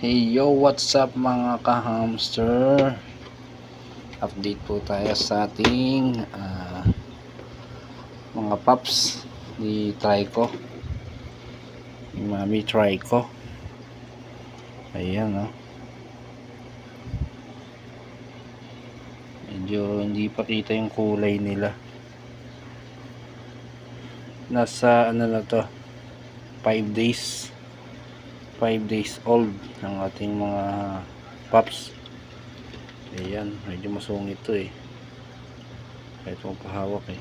Hey yo, what's up mga ka-hamster? Update po tayo sa ating mga pups ni Trico, ni Mami Trico. Ayan, oh. Medyo hindi pa kita yung kulay nila. Nasa ano na to, 5 days old ng ating mga pups. Ayan, medyo masungit to eh, kahit magpahawak eh.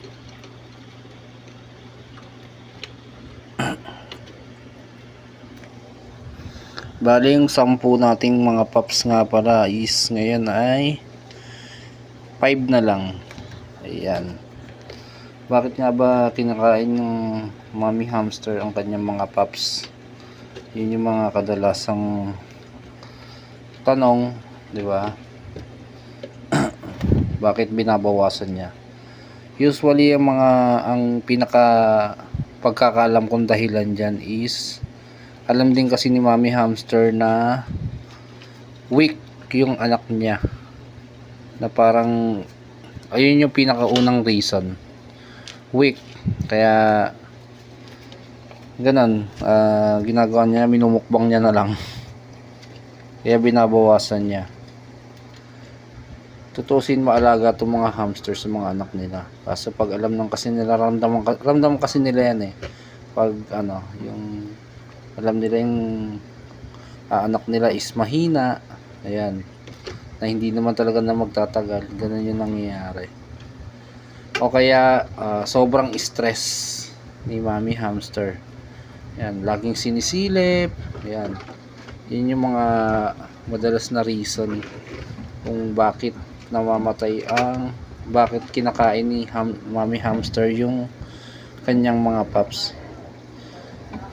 Bali yung 10 nating mga pups nga pala is ngayon ay 5 na lang. Ayan. Bakit nga ba kinakain yung mommy hamster ang kanyang mga pups? Yun yung mga kadalasang tanong, di ba? Bakit binabawasan niya? Usually ang pinaka pagkakaalam kong dahilan dyan is alam din kasi ni mommy hamster na weak yung anak niya, na parang ayun yung pinakaunang reason, weak, kaya ganun, ginagawa niya, minumukbang niya na lang, kaya binabawasan niya. Tutusin maalaga itong mga hamster sa mga anak nila, kasi pag alam ng kasi nila, ramdam kasi nila yan eh, pag ano, yung alam nila yung anak nila is mahina, ayan, na hindi naman talaga na magtatagal, ganun yung nangyayari. O kaya sobrang stress ni mommy hamster, ayan, laging sinisilip, ayan, yun yung mga madalas na reason kung bakit namamatay bakit kinakain ni mommy hamster yung kanyang mga pups.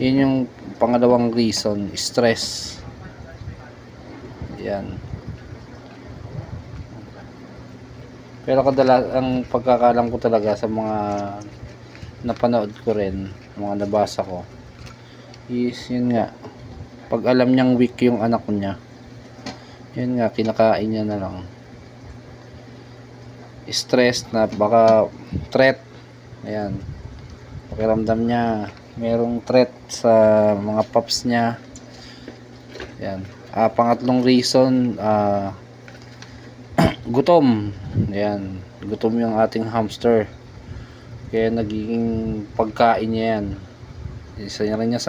Yun yung pangalawang reason, stress. Yan. Pero ang pagkakalam ko talaga sa mga napanood ko rin, mga nabasa ko, is yun nga, pag alam niyang weak yung anak niya, yun nga, kinakain niya na lang. Stress na baka threat, ayan, pakiramdam niya merong threat sa mga pups niya. Yan. Pangatlong reason, gutom. Yan. Gutom yung ating hamster, kaya nagiging pagkain niya yan. Isa niya rin niya sa